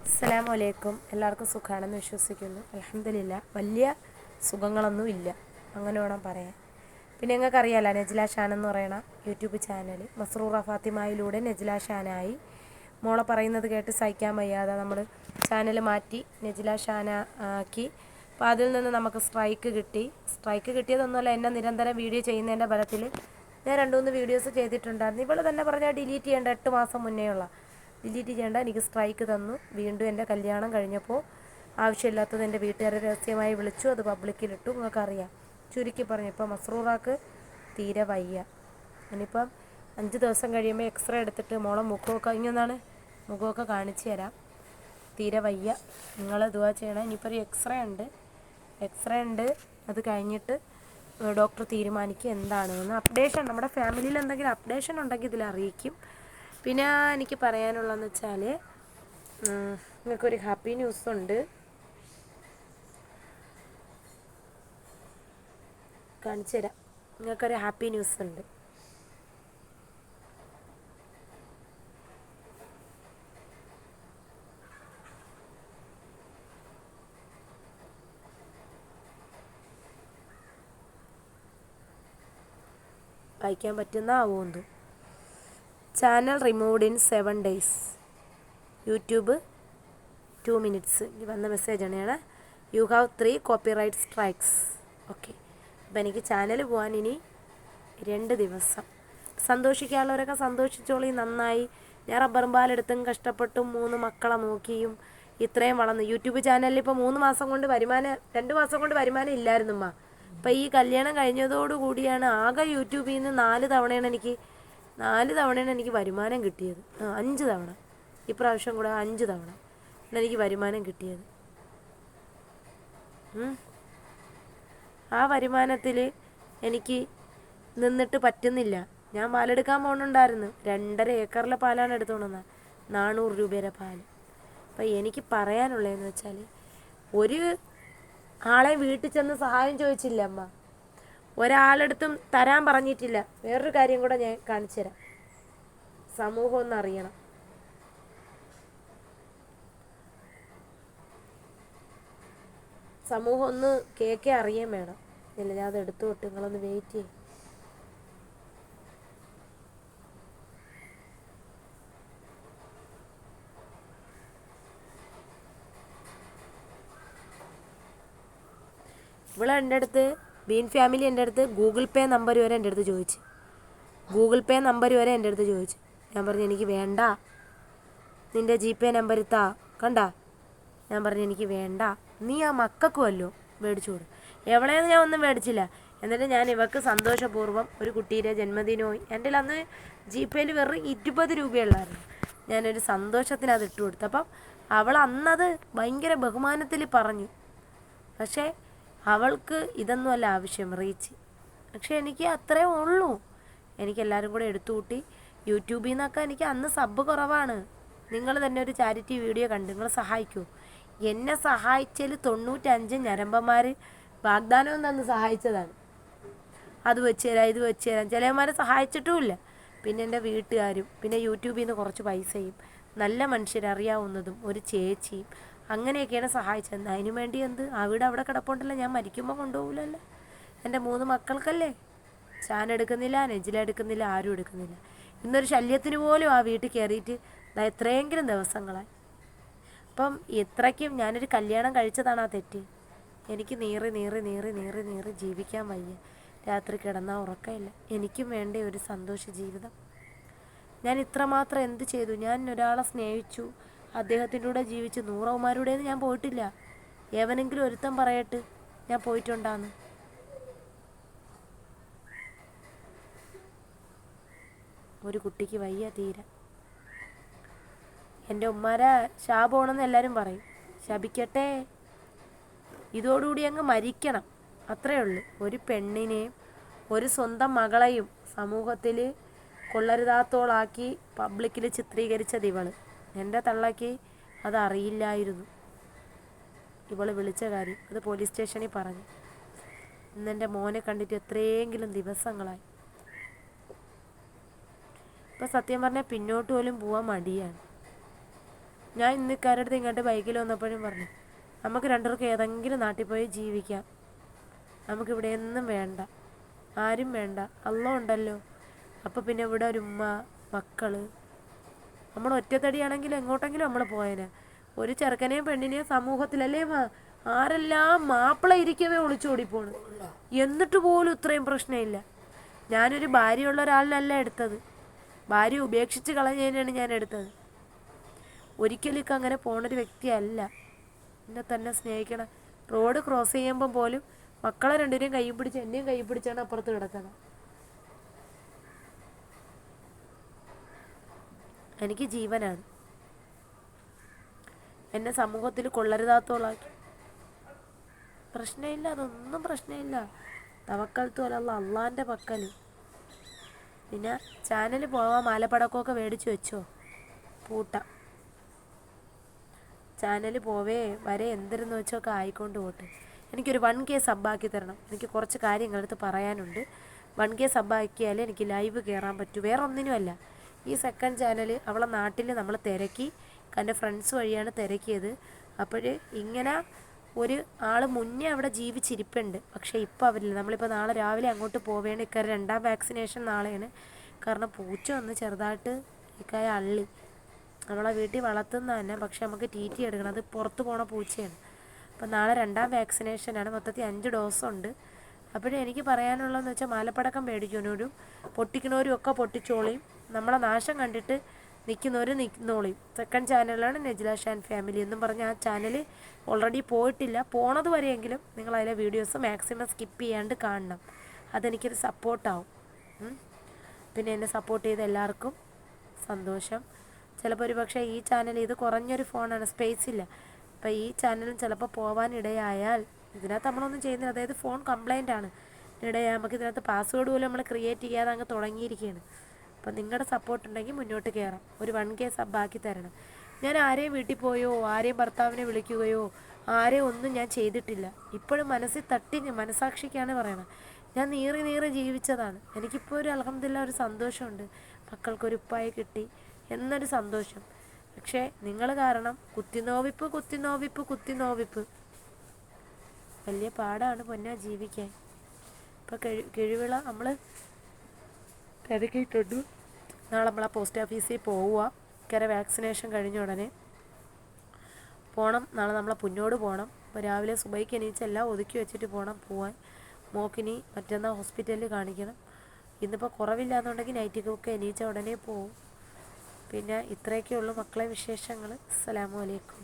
അസ്സലാമു അലൈക്കും. എല്ലാവർക്കും സുഖമാണെന്ന് വിശ്വസിക്കുന്നു. അൽഹംദുലില്ലാ, വലിയ സുഖങ്ങളൊന്നും ഇല്ല, അങ്ങനെ വേണം പറയാൻ. പിന്നെ നിങ്ങൾക്ക് അറിയാമല്ലോ, നജ്ല ഷാൻ എന്ന് പറയുന്ന യൂട്യൂബ് ചാനൽ മസ്റൂറ ഫാത്തിമയിലൂടെ നജ്ല ഷാനായി. മോളെ പറയുന്നത് കേട്ട് സഹിക്കാൻ വയ്യാതെ നമ്മൾ ചാനൽ മാറ്റി നജ്ല ഷാന ആക്കി. അപ്പോൾ അതിൽ നിന്ന് നമുക്ക് സ്ട്രൈക്ക് കിട്ടിയതൊന്നുമല്ല, എന്നെ നിരന്തരം വീഡിയോ ചെയ്യുന്നതിൻ്റെ ബലത്തിൽ ഞാൻ 2-3 വീഡിയോസ് ചെയ്തിട്ടുണ്ടായിരുന്നു. ഇവൾ തന്നെ പറഞ്ഞാൽ ഡിലീറ്റ് ചെയ്യേണ്ട 8 മാസം മുന്നേ ഉള്ള ഡിലീറ്റ് ചെയ്യേണ്ട എനിക്ക് സ്ട്രൈക്ക് തന്നു. വീണ്ടും എൻ്റെ കല്യാണം കഴിഞ്ഞപ്പോൾ ആവശ്യമില്ലാത്തത് എൻ്റെ വീട്ടുകാരെ രഹസ്യമായി വിളിച്ചു, അത് പബ്ലിക്കിലിട്ടു. നിങ്ങൾക്കറിയാം. ചുരുക്കി പറഞ്ഞു, ഇപ്പോൾ മസ്റൂറാക്ക് തീരെ വയ്യ. ഇനിയിപ്പം 5 ദിവസം കഴിയുമ്പോൾ എക്സ്റേ എടുത്തിട്ട് മോളെ മുഖമൊക്കെ കാണിച്ചു തരാം. തീരെ വയ്യ, നിങ്ങൾ ദുആ ചെയ്യണം. ഇനിയിപ്പോൾ ഒരു എക്സ്റേ ഉണ്ട്, അത് കഴിഞ്ഞിട്ട് ഡോക്ടർ തീരുമാനിക്കും എന്താണെന്ന്. അപ്ഡേഷൻ, നമ്മുടെ ഫാമിലിയിൽ എന്തെങ്കിലും അപ്ഡേഷൻ ഉണ്ടെങ്കിൽ ഇതിൽ അറിയിക്കും. പിന്നെ എനിക്ക് പറയാനുള്ളതെന്ന് വെച്ചാൽ, നിങ്ങൾക്കൊരു ഹാപ്പി ന്യൂസ് ഉണ്ട്, കാണിച്ചു തരാം. നിങ്ങൾക്കൊരു ഹാപ്പി ന്യൂസ് ഉണ്ട്. വായിക്കാൻ പറ്റുന്ന ആവുമെന്നു. Channel removed in 7 days. YouTube 2 minutes. വന്ന മെസ്സേജാണ്. You have 3 copyright strikes. Okay, അപ്പോൾ എനിക്ക് ചാനൽ പോകാൻ ഇനി 2 ദിവസം. സന്തോഷിക്കാനുള്ളവരൊക്കെ സന്തോഷിച്ചോളി, നന്നായി. ഞാൻ റബ്ബറും പാലെടുത്തും കഷ്ടപ്പെട്ടും 3 മക്കളെ നോക്കിയും ഇത്രയും വളർന്നു. യൂട്യൂബ് ചാനലിൽ ഇപ്പോൾ 2 മാസം കൊണ്ട് വരുമാനം ഇല്ലായിരുന്നുമ്മ. അപ്പോൾ ഈ കല്യാണം കഴിഞ്ഞതോടുകൂടിയാണ് ആകെ യൂട്യൂബിൽ നിന്ന് 4 തവണയാണ് എനിക്ക് വരുമാനം കിട്ടിയത്. 5 തവണ, ഇപ്രാവശ്യം കൂടെ 5 തവണ എനിക്ക് വരുമാനം കിട്ടിയത്. ആ വരുമാനത്തിൽ എനിക്ക് നിന്നിട്ട് പറ്റുന്നില്ല. ഞാൻ പാലെടുക്കാൻ പോകുന്നുണ്ടായിരുന്നു. 2.5 ഏക്കറിലെ പാലാണ് എടുത്തുകൊണ്ടുവന്നത്, 400 രൂപയുടെ പാൽ. അപ്പോൾ എനിക്ക് പറയാനുള്ളതെന്ന് വെച്ചാൽ, ഒരു ആളെ വീട്ടിൽ ചെന്ന് സഹായം ചോദിച്ചില്ല അമ്മ, ഒരാളെടുത്തും തരാൻ പറഞ്ഞിട്ടില്ല. വേറൊരു കാര്യം കൂടെ ഞാൻ കാണിച്ചു തരാം. സമൂഹം ഒന്ന് അറിയണം. സമൂഹം ഒന്ന് കേൾക്കേ അറിയാൻ വേണം. ഇല്ല, ഞാൻ അത് എടുത്തു വിട്ട്, നിങ്ങളൊന്ന് വെയിറ്റ് ചെയ്യും. ഇവിടെ എൻ്റെ അടുത്ത് ബീൻ ഫാമിലി എൻ്റെ അടുത്ത് ഗൂഗിൾ പേ നമ്പർ വരെ എൻ്റെ അടുത്ത് ചോദിച്ചു. ഞാൻ പറഞ്ഞു എനിക്ക് വേണ്ട, നിൻ്റെ GPay നമ്പർ താ. ഞാൻ പറഞ്ഞു എനിക്ക് വേണ്ട, നീ ആ മക്കൾക്കുമല്ലോ മേടിച്ചു കൊടു. എവിടെയെന്ന് ഞാൻ ഒന്നും മേടിച്ചില്ല. എന്നിട്ട് ഞാൻ ഇവർക്ക് സന്തോഷപൂർവ്വം ഒരു കുട്ടിയുടെ ജന്മദിനമായി. എൻ്റെ അന്ന് GPayയിൽ വെറും 20 രൂപയുള്ളായിരുന്നു. ഞാനൊരു സന്തോഷത്തിന് അത് ഇട്ട് കൊടുത്തു. അപ്പം അവൾ അന്നത് ഭയങ്കര ബഹുമാനത്തിൽ പറഞ്ഞു. പക്ഷേ അവൾക്ക് ഇതൊന്നുമല്ല ആവശ്യം, റീച്ച്. പക്ഷേ എനിക്ക് അത്രേ ഉള്ളൂ. എനിക്കെല്ലാവരും കൂടെ എടുത്തു കൂട്ടി. യൂട്യൂബിൽ നിന്നൊക്കെ എനിക്ക് അന്ന് സബ് കുറവാണ്. നിങ്ങൾ തന്നെ ഒരു ചാരിറ്റി വീഡിയോ കണ്ട് നിങ്ങൾ സഹായിക്കൂ. എന്നെ സഹായിച്ചതിൽ 95 ഞരമ്പന്മാർ വാഗ്ദാനവും തന്ന് സഹായിച്ചതാണ്. അത് വെച്ച് തരാം, ഇത് വെച്ച് തരാം. ചിലവന്മാരെ സഹായിച്ചിട്ടുമില്ല. പിന്നെ എൻ്റെ വീട്ടുകാരും, പിന്നെ യൂട്യൂബിൽ നിന്ന് കുറച്ച് പൈസയും, നല്ല മനുഷ്യരറിയാവുന്നതും ഒരു ചേച്ചിയും, അങ്ങനെയൊക്കെയാണ് സഹായിച്ചത്. അതിനു വേണ്ടി അവിടെ കിടപ്പുണ്ടല്ലോ, ഞാൻ മരിക്കുമ്പോൾ കൊണ്ടുപോകില്ലല്ലോ. എൻ്റെ 3 മക്കൾക്കല്ലേ. ഷാൻ എടുക്കുന്നില്ല, നജ്ല എടുക്കുന്നില്ല, ആരും എടുക്കുന്നില്ല. ഇന്നൊരു ശല്യത്തിന് പോലും ആ വീട്ടിൽ കയറിയിട്ട് എത്രയെങ്കിലും ദിവസങ്ങളായി. അപ്പം ഇത്രയ്ക്കും ഞാനൊരു കല്യാണം കഴിച്ചതാണ് ആ തെറ്റ്. എനിക്ക് നീറി ജീവിക്കാൻ വയ്യ. രാത്രി കിടന്നാൽ ഉറക്കമില്ല. എനിക്കും വേണ്ട ഒരു സന്തോഷ ജീവിതം. ഞാൻ ഇത്രമാത്രം എന്ത് ചെയ്തു? ഞാൻ ഒരാളെ സ്നേഹിച്ചു, അദ്ദേഹത്തിൻ്റെ കൂടെ ജീവിച്ച്. 100 ഞാൻ പോയിട്ടില്ല. ഏവനെങ്കിലും ഒരുത്തൻ പറയട്ട് ഞാൻ പോയിട്ടുണ്ടാന്ന്. ഒരു കുട്ടിക്ക് വയ്യ തീരെ. എൻ്റെ ഉമ്മാരെ ശാപമാണെന്ന് എല്ലാവരും പറയും. ശപിക്കട്ടെ, ഇതോടുകൂടി അങ്ങ് മരിക്കണം, അത്രയേ ഉള്ളൂ. ഒരു പെണ്ണിനെയും ഒരു സ്വന്തം മകളെയും സമൂഹത്തിൽ കൊള്ളരുതാത്തോളാക്കി പബ്ലിക്കിൽ ചിത്രീകരിച്ചത് ഇവൾ. എൻ്റെ തള്ളയ്ക്ക് അതറിയില്ലായിരുന്നു. ഇവൾ വിളിച്ച കാര്യം അത് പോലീസ് സ്റ്റേഷനിൽ പറഞ്ഞു. ഇന്നെൻ്റെ മോനെ കണ്ടിട്ട് എത്രയെങ്കിലും ദിവസങ്ങളായി. ഇപ്പം സത്യം പറഞ്ഞാൽ പിന്നോട്ട് പോലും പോകാൻ മടിയാണ്. ഞാൻ ഇന്ന് ഇക്കാരടുത്ത് ഇങ്ങോട്ട് ബൈക്കിൽ വന്നപ്പോഴും പറഞ്ഞു, നമുക്ക് രണ്ടുപേർക്ക് ഏതെങ്കിലും നാട്ടിൽ പോയി ജീവിക്കാം, നമുക്കിവിടെ ഒന്നും വേണ്ട, ആരും വേണ്ട, അള്ളാ ഉണ്ടല്ലോ. അപ്പോൾ പിന്നെ ഇവിടെ ഒരു ഉമ്മ, മക്കൾ, നമ്മൾ ഒറ്റത്തടിയാണെങ്കിൽ എങ്ങോട്ടെങ്കിലും നമ്മൾ പോയേനെ. ഒരു ചെറുക്കനെയും പെണ്ണിനെയും സമൂഹത്തിലല്ലേ ആരെല്ലാം മാപ്പിള ഇരിക്കവേ ഒളിച്ചോടിപ്പോണ്. എന്നിട്ട് പോലും ഇത്രയും പ്രശ്നമില്ല. ഞാനൊരു ഭാര്യയുള്ള ഒരാളിനല്ല എടുത്തത്, ഭാര്യ ഉപേക്ഷിച്ച് കളഞ്ഞതിനാണ് ഞാൻ എടുത്തത്. ഒരിക്കലും അങ്ങനെ പോണൊരു വ്യക്തിയല്ല. എന്നെ തന്നെ സ്നേഹിക്കണം. റോഡ് ക്രോസ് ചെയ്യുമ്പം പോലും മക്കളെ രണ്ടുപേരെയും കൈ പിടിച്ച് എന്നെയും കൈ പിടിച്ചാണ് അപ്പുറത്ത് കിടക്കണം. എനിക്ക് ജീവനാണ്. എന്നെ സമൂഹത്തിൽ കൊള്ളരുതാത്തോളാക്കി. പ്രശ്നമില്ല, അതൊന്നും പ്രശ്നമില്ല. തവക്കൽത്തു അലല്ലാ, അള്ളാൻ്റെ പക്കൽ. പിന്നെ ചാനൽ പോവാൻ മാലപ്പടക്കമൊക്കെ മേടിച്ച് വെച്ചോ, പൂട്ടാം. ചാനൽ പോവേ വരെ എന്തിരുന്ന് വെച്ചൊക്കെ ആയിക്കൊണ്ട് പോട്ട്. എനിക്കൊരു 1K സബ്ബാക്കി തരണം. എനിക്ക് കുറച്ച് കാര്യങ്ങളടുത്ത് പറയാനുണ്ട്. 1K സബ്ബാക്കിയാലേ എനിക്ക് ലൈവ് കയറാൻ പറ്റൂ. വേറെ ഒന്നിനുമല്ല. ഈ സെക്കൻഡ് ചാനൽ അവളെ നാട്ടിൽ നമ്മൾ തിരക്കി, എൻ്റെ ഫ്രണ്ട്സ് വഴിയാണ് തിരക്കിയത്. അപ്പോൾ ഇങ്ങനെ ഒരു ആൾ മുന്നേ അവിടെ ജീവിച്ചിരിപ്പുണ്ട്. പക്ഷേ ഇപ്പോൾ അവരില്ല. നമ്മളിപ്പോൾ നാളെ രാവിലെ അങ്ങോട്ട് പോവുകയാണ്. ഇക്കാര്യം 2ാം വാക്സിനേഷൻ നാളെയാണ്. കാരണം പൂച്ച ഒന്ന് ചെറുതായിട്ട് ഇക്കായ അള്ളി. നമ്മളെ വീട്ടിൽ വളർത്തുന്ന തന്നെ, പക്ഷെ നമുക്ക് TT എടുക്കണം. അത് പുറത്ത് പോണ പൂച്ചയാണ്. അപ്പം നാളെ 2ാം വാക്സിനേഷനാണ്. മൊത്തത്തിൽ 5 ഡോസുണ്ട്. അപ്പോഴേ എനിക്ക് പറയാനുള്ളതെന്ന് വെച്ചാൽ മാലപ്പടക്കം മേടിക്കുന്നവരും പൊട്ടിക്കണവരും ഒക്കെ പൊട്ടിച്ചോളിയും. നമ്മളെ നാശം കണ്ടിട്ട് നിൽക്കുന്നവർ നിൽക്കുന്നോളിയും. സെക്കൻഡ് ചാനലാണ് നെജില ഷാൻ ഫാമിലി എന്നും പറഞ്ഞ് ആ ചാനൽ ഓൾറെഡി പോയിട്ടില്ല. പോണത് വരെയെങ്കിലും നിങ്ങൾ അതിലെ വീഡിയോസ് മാക്സിമം സ്കിപ്പ് ചെയ്യാണ്ട് കാണണം. അതെനിക്കൊരു സപ്പോർട്ടാവും. പിന്നെ എന്നെ സപ്പോർട്ട് ചെയ്ത എല്ലാവർക്കും സന്തോഷം. ചിലപ്പോൾ ഒരു പക്ഷേ ഈ ചാനൽ, ഇത് കുറഞ്ഞൊരു ഫോണാണ്, സ്പേസ് ഇല്ല. അപ്പോൾ ഈ ചാനലും ചിലപ്പോൾ പോകാനിടയായാൽ, ഇതിനകത്ത് നമ്മളൊന്നും ചെയ്യുന്നില്ല, അതായത് ഫോൺ കംപ്ലൈൻ്റ് ആണ്, ഇടയാൽ നമുക്ക് ഇതിനകത്ത് പാസ്വേഡ് പോലും നമ്മൾ ക്രിയേറ്റ് ചെയ്യാതെ അങ്ങ് തുടങ്ങിയിരിക്കുകയാണ്. അപ്പോൾ നിങ്ങളുടെ സപ്പോർട്ട് ഉണ്ടെങ്കിൽ മുന്നോട്ട് കയറാം. ഒരു 1K സബ്ബാക്കി തരണം. ഞാൻ ആരെയും വീട്ടിൽ പോയോ ആരെയും ഭർത്താവിനെ വിളിക്കുകയോ ആരെയും ഒന്നും ഞാൻ ചെയ്തിട്ടില്ല. ഇപ്പോഴും മനസ്സിൽ തട്ടി, മനസാക്ഷിക്കാണ് പറയണത്. ഞാൻ നീറി നീറി ജീവിച്ചതാണ്. എനിക്കിപ്പോൾ ഒരു അൽഹംദുലില്ലാ ഒരു സന്തോഷമുണ്ട്. മക്കൾക്കൊരു ഉപ്പായി കിട്ടി എന്നൊരു സന്തോഷം. പക്ഷേ നിങ്ങൾ കാരണം കുത്തിനോവിപ്പ് വലിയ പാടാണ് പൊന്നാ ജീവിക്കാൻ. ഇപ്പോൾ കിഴിവിള നമ്മൾ തിരക്കിയിട്ടുണ്ട്. നാളെ നമ്മൾ ആ പോസ്റ്റ് ഓഫീസിൽ പോവുക. ഇക്കരെ വാക്സിനേഷൻ കഴിഞ്ഞ ഉടനെ പോകണം. നാളെ നമ്മളെ പുന്നോട് പോകണം. അപ്പോൾ രാവിലെ സുബൈക്ക് എണീച്ച് എല്ലാം ഒതുക്കി വെച്ചിട്ട് പോവാൻ. മോക്കിനി മറ്റന്നാൾ ഹോസ്പിറ്റലിൽ കാണിക്കണം. ഇന്നിപ്പോൾ കുറവില്ലാന്നുണ്ടെങ്കിൽ നൈറ്റിക്കൊക്കെ എണീച്ച ഉടനെ പോവും. പിന്നെ ഇത്രയൊക്കെ ഉള്ളൂ മക്കളെ വിശേഷങ്ങൾ. അസ്സലാമു അലൈക്കും.